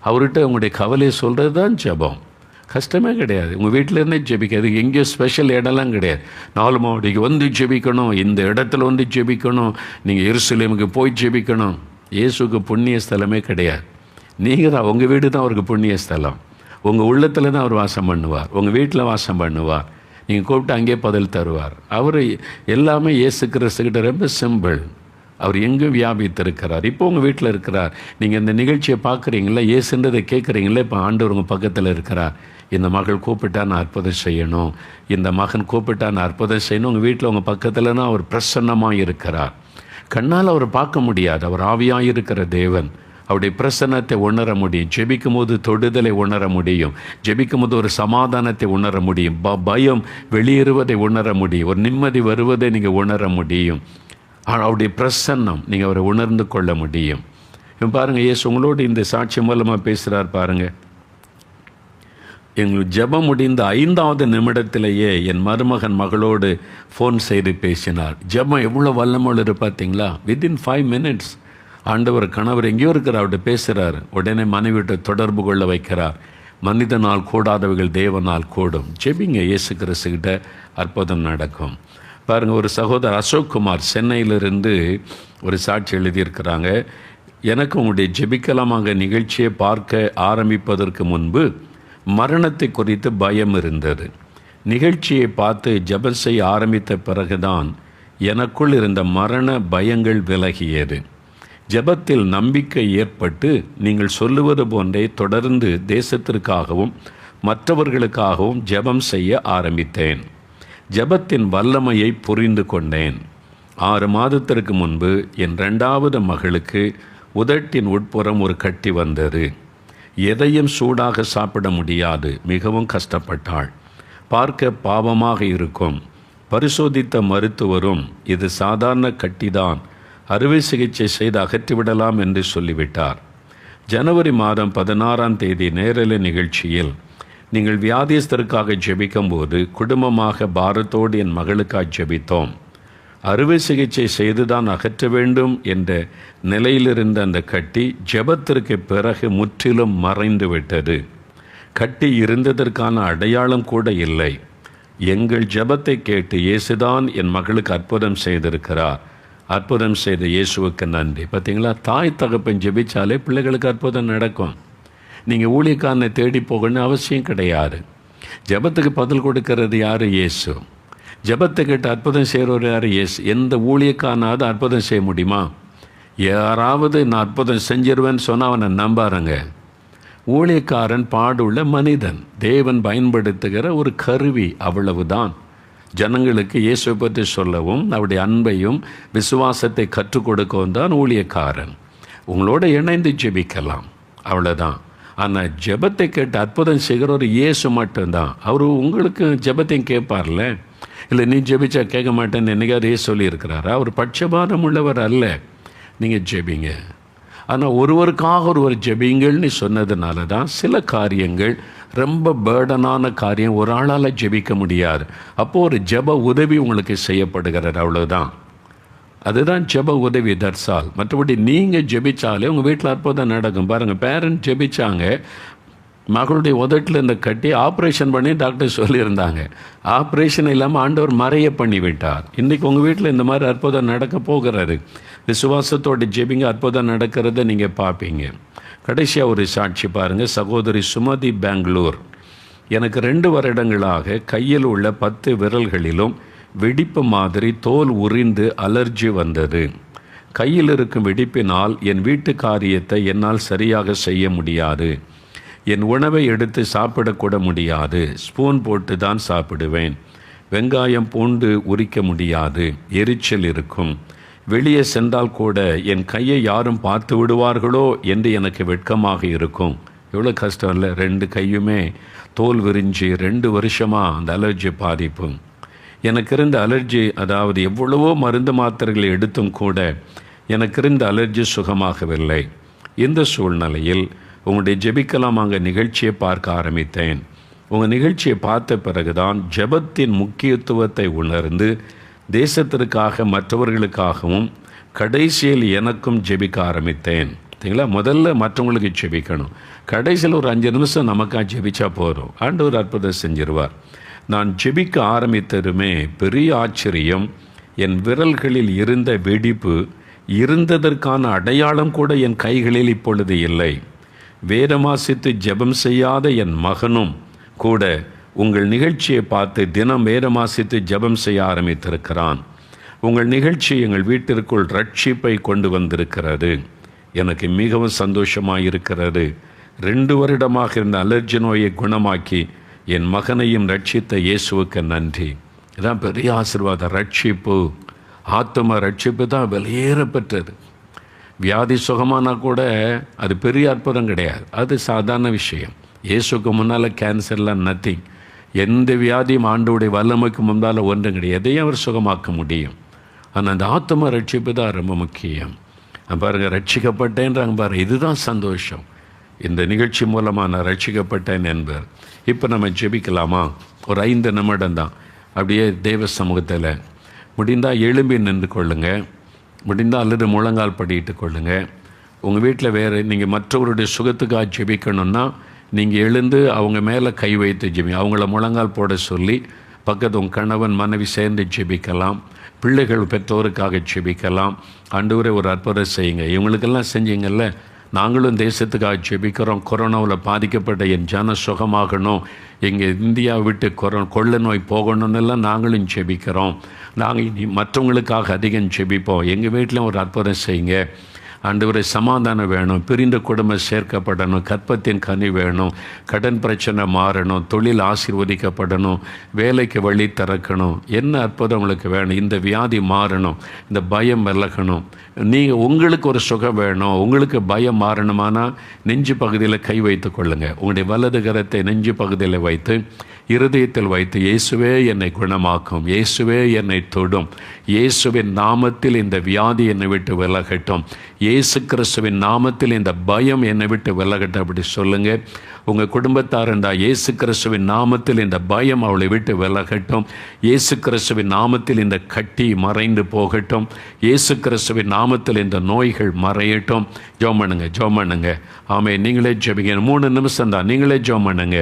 S1: அவர்கிட்ட உங்களுடைய கவலையை சொல்கிறது தான் ஜெபம். கஷ்டமே கிடையாது. உங்கள் வீட்டில் இருந்தே ஜெபிக்காது. எங்கேயோ ஸ்பெஷல் இடம்லாம் கிடையாது. 4 மாவடிக்கு வந்து ஜெபிக்கணும், இந்த இடத்துல வந்து ஜெபிக்கணும், நீங்கள் எருசலேமுக்கு போய் ஜெபிக்கணும். இயேசுக்கு புண்ணிய ஸ்தலமே கிடையாது. நீங்கள் தான், உங்கள் வீடு தான் அவருக்கு புண்ணிய ஸ்தலம். உங்கள் உள்ளத்தில் தான் அவர் வாசம் பண்ணுவார், உங்கள் வீட்டில் வாசம் பண்ணுவார். நீங்கள் கூப்பிட்டு அங்கேயே பதில் தருவார். அவர் எல்லாமே இயேசு கிறிஸ்துக்கிட்ட ரொம்ப சிம்பிள். அவர் எங்கும் வியாபித்திருக்கிறார். இப்போ உங்கள் வீட்டில் இருக்கிறார். நீங்கள் இந்த நிகழ்ச்சியை பார்க்குறீங்களா, இயேசுன்றதை கேட்குறீங்களா, இப்போ ஆண்டவர் உங்கள் பக்கத்தில் இருக்கிறார். இந்த மகள் கூப்பிட்டா நான் அற்புதம் செய்யணும், இந்த மகன் கூப்பிட்டா நான் அற்புதம் செய்யணும். உங்கள் வீட்டில் உங்கள் பக்கத்தில்னா அவர் பிரசன்னமாக இருக்கிறார். கண்ணால் அவர் பார்க்க முடியாது, அவர் ஆவியாக இருக்கிற தேவன். அவருடைய பிரசன்னத்தை உணர முடியும். ஜெபிக்கும் போது தொடுதலை உணர முடியும். ஜெபிக்கும் போது ஒரு சமாதானத்தை உணர முடியும். பயம் வெளியேறுவதை உணர முடியும். ஒரு நிம்மதி வருவதை நீங்கள் உணர முடியும். அவருடைய பிரசன்னம் நீங்கள் அவரை உணர்ந்து கொள்ள முடியும். இப்போ பாருங்கள், இயேசு உங்களோடு இந்த சாட்சி மூலமாக பேசுகிறார் பாருங்கள். எங்களுக்கு ஜெபம் முடிந்த 5வது நிமிடத்திலேயே என் மருமகன் மகளோடு ஃபோன் செய்து பேசினார். ஜெபம் எவ்வளோ வல்லமுள்ளது பார்த்தீங்களா? வித்தின் 5 மினிட்ஸ் ஆண்டவர் கணவர் எங்கேயோ இருக்கிறார், அவர்கிட்ட பேசுகிறார். உடனே மனைவிட்டு தொடர்பு கொள்ள வைக்கிறார். மனிதனால் கூடாதவைகள் தேவனால் கூடும். ஜெபிங்க, இயேசு கிறிஸ்துக்கிட்ட அற்புதம் நடக்கும். பாருங்கள், ஒரு சகோதரர் அசோக் குமார் சென்னையிலிருந்து ஒரு சாட்சி எழுதியிருக்கிறாங்க. எனக்கு உங்களுடைய ஜெபிக்கலாமாக நிகழ்ச்சியை பார்க்க ஆரம்பிப்பதற்கு முன்பு மரணத்தை குறித்து பயம் இருந்தது. நிகழ்ச்சியை பார்த்து ஜெபம் செய்ய ஆரம்பித்த பிறகுதான் எனக்குள் இருந்த மரண பயங்கள் விலகியது. ஜெபத்தில் நம்பிக்கை ஏற்பட்டு நீங்கள் சொல்லுவது போன்றே தொடர்ந்து தேசத்திற்காகவும் மற்றவர்களுக்காகவும் ஜெபம் செய்ய ஆரம்பித்தேன். ஜெபத்தின் வல்லமையை புரிந்து கொண்டேன். 6 மாதத்திற்கு முன்பு என் 2வது மகளுக்கு உதட்டின் உட்புறம் ஒரு கட்டி வந்தது. எதையும் சூடாக சாப்பிட முடியாது, மிகவும் கஷ்டப்பட்டாள். பார்க்க பாவமாக இருக்கும். பரிசோதித்த மருத்துவரும் இது சாதாரண கட்டிதான், அறுவை சிகிச்சை செய்து அகற்றிவிடலாம் என்று சொல்லிவிட்டார். ஜனவரி மாதம் 16ஆம் தேதி நேரலை நிகழ்ச்சியில் நீங்கள் வியாதியஸ்தருக்காக ஜெபிக்கும் போது குடும்பமாக பாரத்தோடு என் மகளுக்காக ஜெபித்தோம். அறுவை சிகிச்சை செய்துதான் அகற்ற வேண்டும் என்ற நிலையிலிருந்த அந்த கட்டி ஜெபத்திற்கு பிறகு முற்றிலும் மறைந்து விட்டது. கட்டி இருந்ததற்கான அடையாளம் கூட இல்லை. எங்கள் ஜெபத்தை கேட்டு இயேசுதான் என் மகளுக்கு அற்புதம் செய்திருக்கிறார். அற்புதம் செய்த இயேசுவுக்கு நன்றி. பார்த்தீங்களா, தாய் தகப்பன் ஜெபிச்சாலே பிள்ளைகளுக்கு அற்புதம் நடக்கும். நீங்கள் ஊழியக்காரனை தேடி போகணும்னு அவசியம் கிடையாது. ஜெபத்துக்கு பதில் கொடுக்கறது யார்? இயேசு. ஜெபத்தை கேட்டு அற்புதம் செய்கிறவர் யார்? இயேசு. எந்த ஊழியக்காரனாவது அற்புதம் செய்ய முடியுமா? யாராவது நான் அற்புதம் செஞ்சிருவேன்னு சொன்னால் அவனை நம்பாருங்க. ஊழியக்காரன் பாடுள்ள மனிதன், தேவன் பயன்படுத்துகிற ஒரு கருவி, அவ்வளவுதான். ஜனங்களுக்கு இயேசுவை பற்றி சொல்லவும் அவருடைய அன்பையும் விசுவாசத்தை கற்றுக் கொடுக்கவும் தான் ஊழியக்காரன். உங்களோட இணைந்து ஜெபிக்கலாம், அவ்வளோதான். ஆனால் ஜெபத்தை கேட்டு அற்புதம் செய்கிற ஒரு இயேசு மட்டும்தான். அவர் உங்களுக்கு ஜெபத்தையும் கேட்பார்ல. இல்லை நீ ஜெபிச்சா கேட்க மாட்டேன்னு என்னைக்காவது சொல்லியிருக்கிறாரா? அவர் பட்சபாதம் உள்ளவர் அல்ல. நீங்கள் ஜெபிங்க. ஆனால் ஒருவருக்காக ஒருவர் ஜெபிங்கள்னு சொன்னதுனால தான் சில காரியங்கள் ரொம்ப பேர்டனான காரியம் ஒரு ஆளால் ஜெபிக்க முடியாது. அப்போது ஒரு ஜெப உதவி உங்களுக்கு செய்யப்படுகிறது, அவ்வளோதான். அதுதான் ஜெப உதவி, தர்சால். மற்றபடி நீங்கள் ஜெபிச்சாலே உங்கள் வீட்டில் அற்புதம் நடக்கும். பாருங்கள், பேரண்ட் ஜெபிச்சாங்க, மகளுடைய உதட்டில் இந்த கட்டி ஆப்ரேஷன் பண்ணி டாக்டர் சொல்லியிருந்தாங்க. ஆப்ரேஷன் இல்லாமல் ஆண்டவர் மறைய பண்ணி விட்டார். இன்றைக்கி உங்கள் வீட்டில் இந்த மாதிரி அற்புதம் நடக்க போகிறது. விசுவாசத்தோடு ஜெபிங்க, அற்புதம் நடக்கிறத நீங்கள் பார்ப்பீங்க. கடைசியாக ஒரு சாட்சி பாருங்கள். சகோதரி சுமதி, பெங்களூர். எனக்கு 2 வருடங்களாக கையில் உள்ள 10 விரல்களிலும் வெடிப்பு மாதிரி தோல் உரிந்து அலர்ஜி வந்தது. கையில் இருக்கும் வெடிப்பினால் என் வீட்டு காரியத்தை என்னால் சரியாக செய்ய முடியாது. என் உணவை எடுத்து சாப்பிடக்கூட முடியாது. ஸ்பூன் போட்டு தான் சாப்பிடுவேன். வெங்காயம் பூண்டு உரிக்க முடியாது. எரிச்சல் இருக்கும். வெளியே சென்றால் கூட என் கையை யாரும் பார்த்து விடுவார்களோ என்று எனக்கு வெட்கமாக இருக்கும். எவ்வளோ கஷ்டம் இல்லை? 2 கையுமே தோல் விரிஞ்சு 2 வருஷமாக அந்த அலர்ஜி பாதிப்பு. எனக்கு இருந்த அலர்ஜி, அதாவது எவ்வளவோ மருந்து மாத்திரைகளை எடுத்தும் கூட எனக்கு இருந்த அலர்ஜி சுகமாகவில்லை. இந்த சூழ்நிலையில் உங்களுடைய ஜெபிக்கலாம் அங்கே நிகழ்ச்சியை பார்க்க ஆரம்பித்தேன். உங்கள் நிகழ்ச்சியை பார்த்த பிறகுதான் ஜெபத்தின் முக்கியத்துவத்தை உணர்ந்து தேசத்திற்காக மற்றவர்களுக்காகவும் கடைசியில் எனக்கும் ஜெபிக்க ஆரம்பித்தேன். சரிங்களா? முதல்ல மற்றவங்களுக்கு ஜெபிக்கணும். கடைசியில் ஒரு 5 நிமிஷம் நமக்காக ஜெபிச்சா போதும். ஆண்டவர் அற்புதம் செஞ்சிருவார். நான் ஜெபிக்க ஆரம்பித்ததுமே பெரிய ஆச்சரியம். என் விரல்களில் இருந்த வெடிப்பு இருந்ததற்கான அடையாளம் கூட என் கைகளில் இப்பொழுது இல்லை. வேதம் வாசித்து ஜெபம் செய்யாத என் மகனும் கூட உங்கள் நிகழ்ச்சியை பார்த்து தினம் வேதம் வாசித்து ஜெபம் செய்ய ஆரம்பித்திருக்கிறான். உங்கள் நிகழ்ச்சி எங்கள் வீட்டிற்குள் ரட்சிப்பை கொண்டு வந்திருக்கிறது. எனக்கு மிகவும் சந்தோஷமாக இருக்கிறது. 2 வருடமாக இருந்த அலர்ஜி நோயை குணமாக்கி என் மகனையும் ரட்சித்த இயேசுவுக்கு நன்றி. இதான் பெரிய ஆசீர்வாதம். ரட்சிப்பு, ஆத்தும ரட்சிப்பு தான் வெளியேறப்பட்டது. வியாதி சுகமானா கூட அது பெரிய அற்புதம் கிடையாது, அது சாதாரண விஷயம். இயேசுக்கு முன்னால் கேன்சர்லாம் நத்திங். எந்த வியாதியும் ஆண்டவருடைய வல்லமைக்கு முன்னால் ஒன்றும் கிடையாது. எதையும் அவர் சுகமாக்க முடியும். ஆனால் அந்த ஆத்தும ரட்சிப்பு தான் ரொம்ப முக்கியம். பாருங்கள், ரட்சிக்கப்பட்டேன்றாங்க பாருங்கள். இதுதான் சந்தோஷம். இந்த நிகழ்ச்சி மூலமாக நான் ரட்சிக்கப்பட்டேன் என்பார். இப்போ நம்ம ஜெபிக்கலாமா? ஒரு 5 நிமிடம் தான். அப்படியே தேவ சமூகத்தில் முடிந்தால் எழும்பி நின்று கொள்ளுங்கள். முடிந்தால் அல்லது முழங்கால் படிட்டு கொள்ளுங்கள். உங்கள் வீட்டில் வேறு நீங்கள் மற்றவருடைய சுகத்துக்காக ஜெபிக்கணுன்னா நீங்கள் எழுந்து அவங்க மேலே கை வைத்து ஜெபி. அவங்கள முழங்கால் போட சொல்லி பக்கத்து உங்கள் கணவன் மனைவி சேர்ந்து ஜெபிக்கலாம். பிள்ளைகள் பெற்றோருக்காக ஜெபிக்கலாம். ஆண்டவரே ஒரு அற்புதம் செய்யுங்க. இவங்களுக்கெல்லாம் செஞ்சீங்கல்ல, நாங்களும் தேசத்துக்காக ஜெபிக்கிறோம். கொரோனாவில் பாதிக்கப்பட்ட என் ஜன சுகமாகணும், எங்கள் இந்தியாவை விட்டு கொள்ள நோய் போகணுன்னெல்லாம் நாங்களும் ஜெபிக்கிறோம். நாங்கள் இனி மற்றவங்களுக்காக அதிகம் ஜெபிப்போம். எங்கள் வீட்டில் ஒரு அற்புதம் செய்யுங்க. ஆண்டவரே, சமாதானம் வேணும், பிரிந்த குடும்பம் சேர்க்கப்படணும், கற்பத்தின் கனி வேணும், கடன் பிரச்சனை மாறணும், தொழில் ஆசீர்வதிக்கப்படணும், வேலைக்கு வழி திறக்கணும். என்ன அற்புதம் உங்களுக்கு வேணும்? இந்த வியாதி மாறணும், இந்த பயம் விலகணும். நீங்கள் உங்களுக்கு ஒரு சுகம் வேணும், உங்களுக்கு பயம் மாறணுமானா நெஞ்சு பகுதியில் கை வைத்து கொள்ளுங்கள். உங்களுடைய வலது கரத்தை நெஞ்சு பகுதியில் வைத்து இருதயத்தில் வைத்து, இயேசுவே என்னை குணமாக்கும், இயேசுவே என்னை தொடும், இயேசுவின் நாமத்தில் இந்த வியாதி என்னை விட்டு விலகட்டும், இயேசு கிறிஸ்துவின் நாமத்தில் இந்த பயம் என்னை விட்டு விலகட்டும். அப்படி சொல்லுங்கள். உங்கள் குடும்பத்தார் இருந்தால் இயேசு கிறிஸ்துவின் நாமத்தில் இந்த பயம் அவளை விட்டு விலகட்டும், இயேசு கிறிஸ்துவின் நாமத்தில் இந்த கட்டி மறைந்து போகட்டும், இயேசு கிறிஸ்துவின் நாமத்தில் இந்த நோய்கள் மறையட்டும். ஜெபம் பண்ணுங்க, ஜெபம் பண்ணுங்க. ஆமே, நீங்களே ஜெபிங்க. 3 நிமிஷம் தான். நீங்களே ஜெபம் பண்ணுங்க.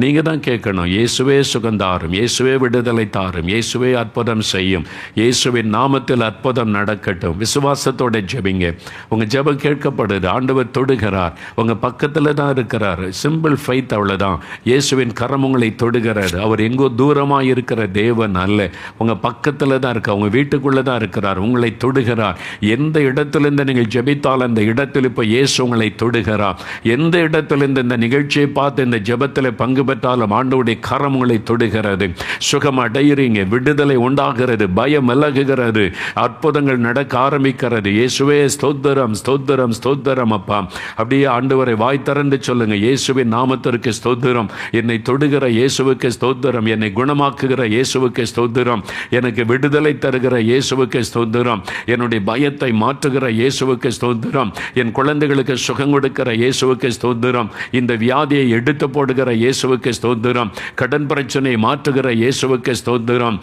S1: நீங்கள் தான் கேட்கணும். இயேசுவே சுகந்தாரும், இயேசுவே விடுதலை தாரும், இயேசுவே அற்புதம் செய்யும், இயேசுவின் நாமத்தில் அற்புதம் நடக்கட்டும். விசுவாசத்தோட ஜெபிங்க. உங்கள் ஜெபம் கேட்கப்படுது. ஆண்டவர் தொடுகிறார். உங்கள் பக்கத்தில் தான் இருக்கிறார். சிம்பிள் ஃபைத், அவ்வளோதான். இயேசுவின் கரம் உங்களை தொடுகிறார். அவர் எங்கோ தூரமாக இருக்கிற தேவன் அல்ல, உங்கள் பக்கத்தில் தான் இருக்கார். உங்கள் வீட்டுக்குள்ளே தான் இருக்கிறார். உங்களை தொடுகிறார். எந்த இடத்துலேருந்து நீங்கள் ஜெபித்தால் அந்த இடத்தில் இப்போ இயேசு உங்களை தொடுகிறார். எந்த இடத்திலிருந்து இந்த நிகழ்ச்சியை பார்த்து இந்த ஜெபத்தில் பங்கு பெற்றாலும் ஆண்டவருடைய கரம் உங்களை தொடுகிறது. சுகம் அடைகிறீங்க, விடுதலை உண்டாகிறது, பயம் விலகுகிறது, அற்புதங்கள் நடக்க ஆரம்பிக்கிறது. இயேசுவே ஸ்தோத்திரம், ஸ்தோத்திரம், ஸ்தோத்திரம் அப்பா. அப்படியே ஆண்டவரை வாய் திறந்து சொல்லுங்க. இயேசுவின் நாமத்திற்கு ஸ்தோத்திரம். என்னை தொடுகிற இயேசுவுக்கு ஸ்தோத்திரம். என்னை குணமாக்குகிற இயேசுவுக்கு ஸ்தோத்திரம். எனக்கு விடுதலை தருகிற இயேசுவுக்கு ஸ்தோத்திரம். என்னுடைய பயத்தை மாற்றுகிற இயேசுவுக்கு ஸ்தோத்திரம். என் குழந்தைகளுக்கு சுகம் கொடுக்கிற இயேசுவுக்கு ஸ்தோத்திரம். இந்த வியாதியை எடுத்து போடுகிற இயேசுவுக்கு ஸ்தோத்திரம். கடன் பிரச்சனையை மாற்றுகிற இயேசுவுக்கு ஸ்தோத்திரம்.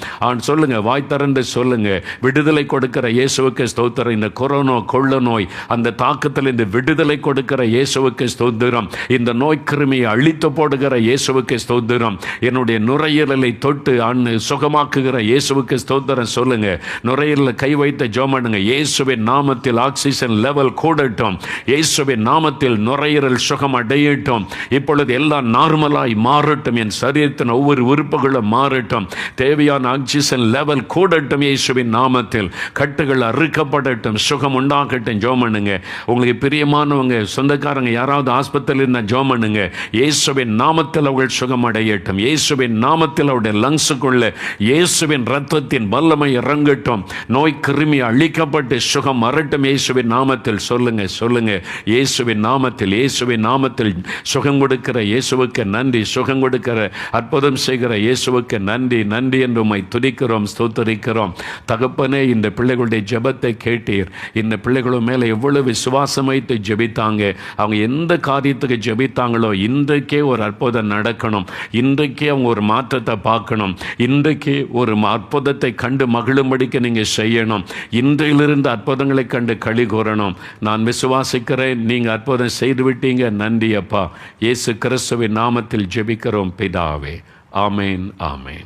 S1: சொல்லுங்க, வாய் திறந்து சொல்லுங்க. விடுதலை கொடுக்கிற இயேசுவுக்கு ஸ்தோத்திரம். இந்த கொரோனா கொள்ள நோய் அந்த தாக்கத்தில் இந்த விடுதலை கொடுக்கிற இயேசுவுக்கு ஸ்தோத்திரம். இந்த நோய் கிருமியை அழித்து போடுகிற இயேசுவுக்கு ஸ்தோத்திரம். என்னுடைய நுரையீரலை தொட்டு சுகமாக்குகிற இயேசுவுக்கு ஸ்தோத்திரம் சொல்லுங்க. நுரையீரலில் கை வைத்த ஜெபம் பண்ணுங்க. இயேசுவின் நாமத்தில் ஆக்சிஜன் லெவல் கூடட்டும். இயேசுவின் நாமத்தில் நுரையீரல் சுகம் அடையட்டும். இப்பொழுது எல்லாம் நார்மலாய் மாறட்டும். என் சரீரத்தின் ஒவ்வொரு உறுப்புகளும் மாறட்டும். தேவையான ஆக்சிஜன் லெவல் கூடட்டும். இயேசுவின் நாமத்தில் கட்டுகள் அறுக்கப்படட்டும். சுகம் உண்டாகட்டும். ஜெபம் பண்ணுங்க. உங்களுக்கு பிரியமானவங்க சொந்தக்காரங்க யாராவது ஆஸ்பத்திரியில் இருந்தால் ஜெபம் பண்ணுங்க. இயேசுவின் நாமத்தில் அவர்கள் சுகம் அடையட்டும். இயேசுவின் நாமத்தில் அவருடைய லங்ஸுக்குள்ள இயேசுவின் இரத்தத்தின் வல்லமை இறங்கட்டும். நோய் கிருமி அழிக்கப்பட்டு சுகம் வரட்டும். இயேசுவின் நாமத்தில் சொல்லுங்க. இயேசுவின் நாமத்தில், இயேசுவின் நாமத்தில் சுகம் கொடுக்கிற இயேசுவுக்கு நன்றி. சுகம் கொடுக்கிற அற்புதம் செய்கிற இயேசுவுக்கு நன்றி. நன்றி என்று உம்மை துதிக்கிறோம், ஸ்தோத்தரிக்கிறோம். தகப்பனே, இந்த பிள்ளைகளுடைய ஜெபத்தை கேட்டீர். இந்த பிள்ளைகளும் மேலே எவ்வளவு விசுவாசம் வைத்து ஜெபித்தாங்க. அவங்க எந்த காரியத்துக்கு ஜெபித்தாங்களோ இன்றைக்கே ஒரு அற்புதம் நடக்கணும். இன்றைக்கே அவங்க ஒரு மாற்றத்தை பார்க்கணும். இன்றைக்கு ஒரு அற்புதத்தை கண்டு மகிழும்படிக்கு நீங்கள் செய்யணும். இன்றையிலிருந்து அற்புதங்களை கண்டு களி கூறணும். நான் விசுவாசிக்கிறேன். நீங்கள் அற்புதம் செய்துவிட்டீங்க. நன்றி அப்பா. இயேசு கிறிஸ்துவின் நாமத்தில் ஜெபிக்கிறோம் பிதாவே. ஆமேன், ஆமேன்.